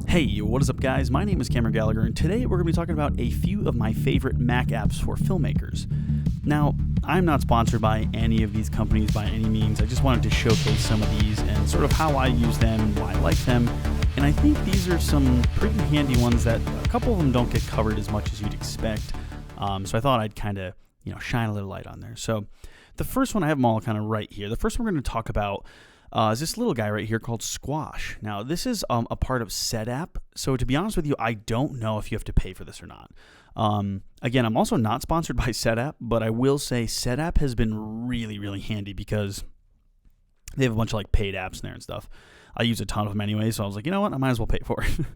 Hey, what is up guys? My name is Cameron Gallagher and today we're going to be talking about a few of my favorite Mac apps for filmmakers. Now, I'm not sponsored by any of these companies by any means. I just wanted to showcase some of these and sort of how I use them and why I like them. And I think these are some pretty handy ones that a couple of them don't get covered as much as you'd expect. So I thought I'd kind of, shine a little light on there. So the first one, I have them all kind of right here. The first one we're going to talk about is this little guy right here called Squash. Now, this is a part of SetApp. So to be honest with you, I don't know if you have to pay for this or not. Again, I'm also not sponsored by SetApp, but I will say SetApp has been really, really handy because they have a bunch of like paid apps in there and stuff. I use a ton of them anyway, so I was like, you know what, I might as well pay for it.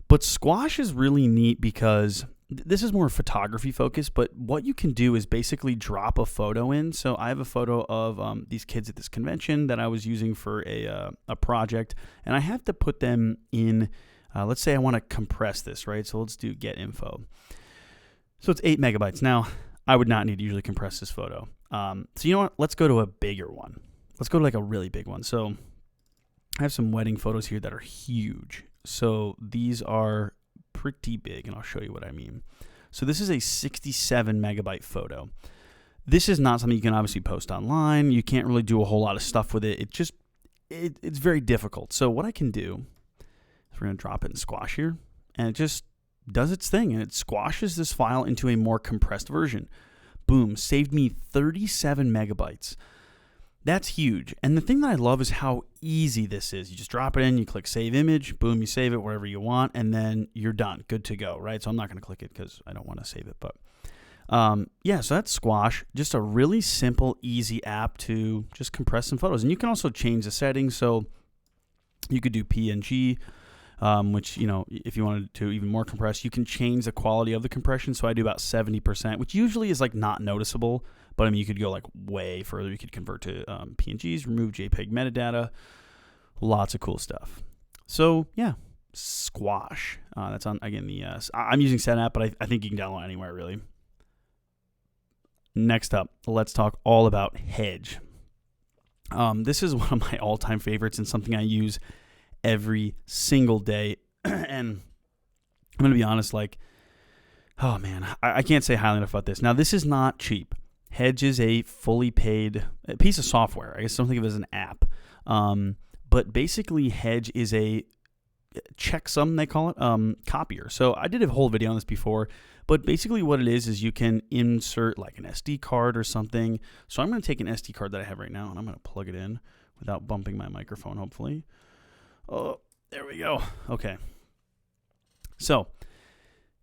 But Squash is really neat because this is more photography focused, but what you can do is basically drop a photo in. So I have a photo of these kids at this convention that I was using for a project, and I have to put them in, let's say I want to compress this, right? So let's do get info. So it's 8 megabytes. Now, I would not need to usually compress this photo. So you know what? Let's go to a bigger one. Let's go to like a really big one. So I have some wedding photos here that are huge. So these are pretty big, and I'll show you what I mean. So this is a 67 megabyte photo. This is not something you can obviously post online. You can't really do a whole lot of stuff with it. It's very difficult. So what I can do is we're going to drop it in Squash here, and it just does its thing, and it squashes this file into a more compressed version. Boom, saved me 37 megabytes. That's huge. And the thing that I love is how easy this is. You just drop it in, you click save image, boom, you save it wherever you want, and then you're done. Good to go, right? So I'm not going to click it because I don't want to save it. But so that's Squash. Just a really simple, easy app to just compress some photos. And you can also change the settings. So you could do PNG, which, if you wanted to even more compress, you can change the quality of the compression. So I do about 70%, which usually is like not noticeable. But I mean, you could go like way further. You could convert to PNGs, remove JPEG metadata, lots of cool stuff. So yeah, Squash. That's on, again, I'm using SetApp, but I think you can download anywhere really. Next up, let's talk all about Hedge. This is one of my all-time favorites and something I use every single day. And I'm going to be honest, oh man, I can't say highly enough about this. Now, this is not cheap. Hedge is a fully paid piece of software. I guess don't think of it as an app. But basically, Hedge is a checksum, they call it, copier. So I did a whole video on this before, but basically what it is you can insert like an SD card or something. So I'm going to take an SD card that I have right now, and I'm going to plug it in without bumping my microphone, hopefully. Oh, there we go. Okay. So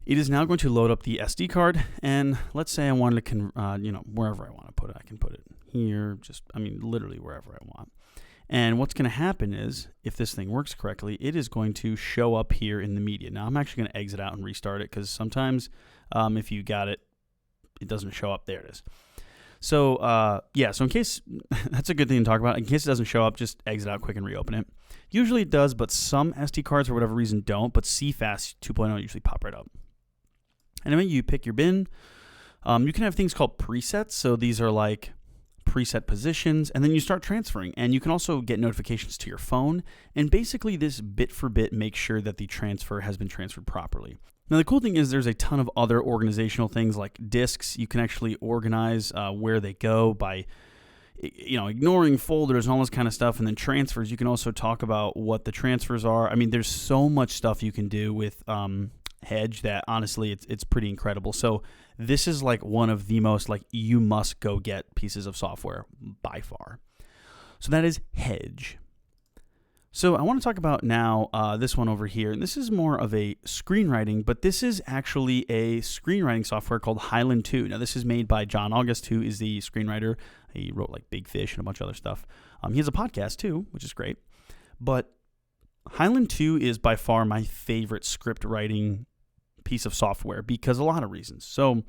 it is now going to load up the SD card, and let's say I wanted to, wherever I want to put it, I can put it here, literally wherever I want. And what's going to happen is, if this thing works correctly, it is going to show up here in the media. Now, I'm actually going to exit out and restart it, because sometimes if you got it, it doesn't show up. There it is. So, so in case, that's a good thing to talk about. In case it doesn't show up, just exit out quick and reopen it. Usually it does, but some SD cards, for whatever reason, don't, but CFast 2.0 usually pop right up. And when you pick your bin, you can have things called presets. So these are like preset positions, and then you start transferring. And you can also get notifications to your phone. And basically this bit for bit makes sure that the transfer has been transferred properly. Now the cool thing is there's a ton of other organizational things like disks. You can actually organize where they go by ignoring folders and all this kind of stuff. And then transfers, you can also talk about what the transfers are. I mean, there's so much stuff you can do with Hedge that honestly it's pretty incredible. So this is like one of the most you must go get pieces of software by far. So that is Hedge. So I want to talk about now this one over here, and this is more of a screenwriting, but this is actually a screenwriting software called Highland 2. Now this is made by John August, who is the screenwriter. He wrote like Big Fish and a bunch of other stuff. He has a podcast too, which is great. But Highland 2 is by far my favorite script writing piece of software because a lot of reasons. So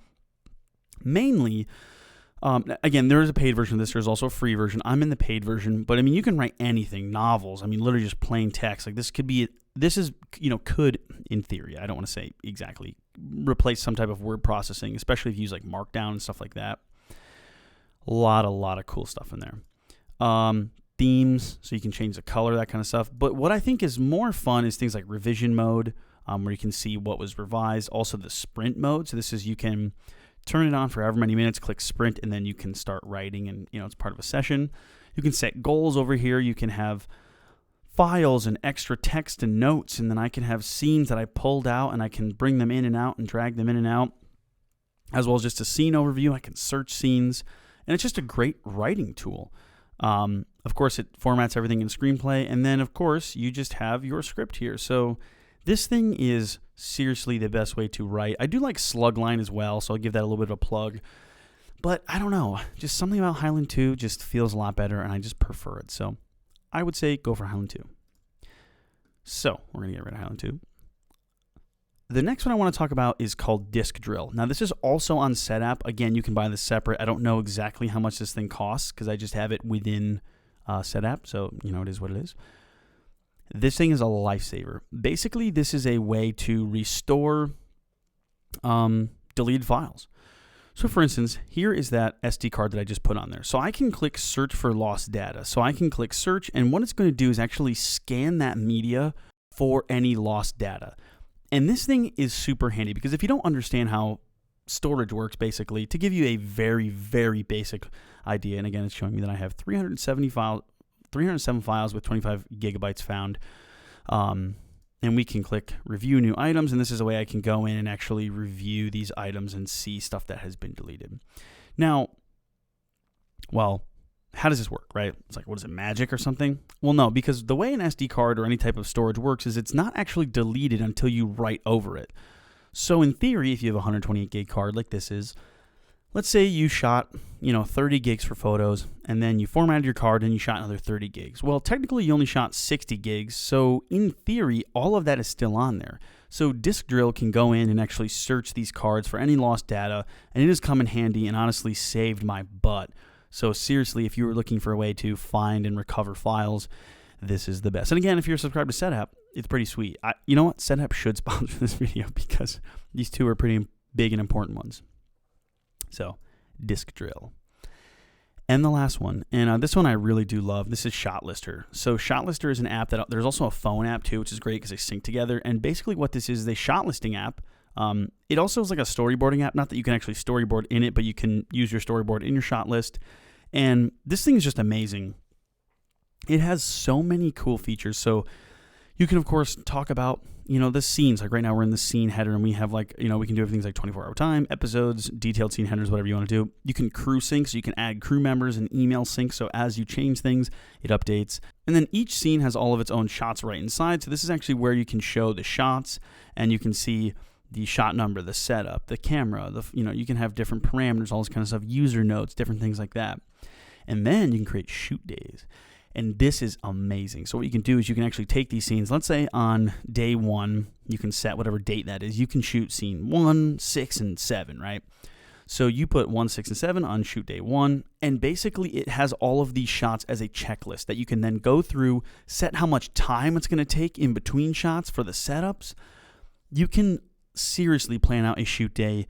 mainly, again, there is a paid version of this. There's also a free version. I'm in the paid version, but I mean, you can write anything, novels. I mean, literally just plain text. Like could, in theory, I don't want to say exactly, replace some type of word processing, especially if you use like Markdown and stuff like that. A lot of cool stuff in there. themes, so you can change the color, that kind of stuff. But what I think is more fun is things like revision mode, where you can see what was revised. Also the sprint mode. So this is, you can turn it on for however many minutes, click sprint, and then you can start writing, and it's part of a session. You can set goals over here. You can have files and extra text and notes, and then I can have scenes that I pulled out, and I can bring them in and out and drag them in and out, as well as just a scene overview. I can search scenes, and it's just a great writing tool. Of course, it formats everything in screenplay, and then, of course, you just have your script here. So this thing is seriously the best way to write. I do like Slugline as well, so I'll give that a little bit of a plug. But I don't know, just something about Highland 2 just feels a lot better, and I just prefer it. So I would say go for Highland 2. So we're going to get rid of Highland 2. The next one I want to talk about is called Disc Drill. Now, this is also on Setapp. Again, you can buy this separate. I don't know exactly how much this thing costs because I just have it within Setapp, so it is what it is. This thing is a lifesaver. Basically, this is a way to restore deleted files. So for instance, here is that SD card that I just put on there. So I can click search for lost data. So I can click search, and what it's going to do is actually scan that media for any lost data. And this thing is super handy because if you don't understand how storage works, basically, to give you a very, very basic idea, and again, it's showing me that I have 307 files with 25 gigabytes found. And we can click review new items, and this is a way I can go in and actually review these items and see stuff that has been deleted. Now, well, how does this work, right? It's like, what is it, magic or something? Well, no, because the way an SD card or any type of storage works is it's not actually deleted until you write over it. So in theory, if you have a 128 gig card like this is, let's say you shot, 30 gigs for photos, and then you formatted your card and you shot another 30 gigs. Well, technically you only shot 60 gigs, so in theory, all of that is still on there. So Disc Drill can go in and actually search these cards for any lost data, and it has come in handy and honestly saved my butt. So seriously, if you were looking for a way to find and recover files, this is the best. And again, if you're subscribed to Setapp, it's pretty sweet. You know what? Setapp should sponsor this video because these two are pretty big and important ones. So, Disc Drill. And the last one, and this one I really do love, this is Shotlister. So Shotlister is an app that, there's also a phone app too, which is great because they sync together. And basically what this is a shot listing app. It also is like a storyboarding app, not that you can actually storyboard in it, but you can use your storyboard in your shot list. And this thing is just amazing. It has so many cool features. So you can, of course, talk about, the scenes. Like right now we're in the scene header and we have we can do things like 24-hour time, episodes, detailed scene headers, whatever you want to do. You can crew sync, so you can add crew members and email sync. So as you change things, it updates. And then each scene has all of its own shots right inside. So this is actually where you can show the shots and you can see the shot number, the setup, the camera, you can have different parameters, all this kind of stuff, user notes, different things like that. And then you can create shoot days. And this is amazing. So what you can do is you can actually take these scenes. Let's say on day 1, you can set whatever date that is. You can shoot scene 1, 6, and 7, right? So you put 1, 6, and 7 on shoot day 1, and basically it has all of these shots as a checklist that you can then go through, set how much time it's going to take in between shots for the setups. You can seriously plan out a shoot day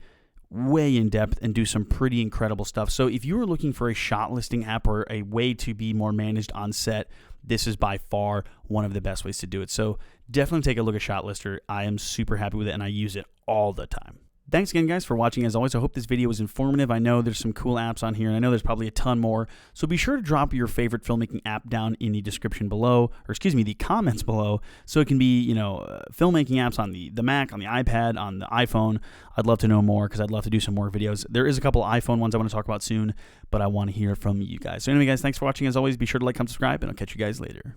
way in depth and do some pretty incredible stuff. So if you are looking for a shot listing app or a way to be more managed on set, this is by far one of the best ways to do it. So definitely take a look at Shotlister. I am super happy with it and I use it all the time. Thanks again, guys, for watching. As always, I hope this video was informative. I know there's some cool apps on here, and I know there's probably a ton more. So be sure to drop your favorite filmmaking app down in the description below, or excuse me, the comments below, so it can be, filmmaking apps on the Mac, on the iPad, on the iPhone. I'd love to know more because I'd love to do some more videos. There is a couple iPhone ones I want to talk about soon, but I want to hear from you guys. So anyway, guys, thanks for watching. As always, be sure to like, comment, subscribe, and I'll catch you guys later.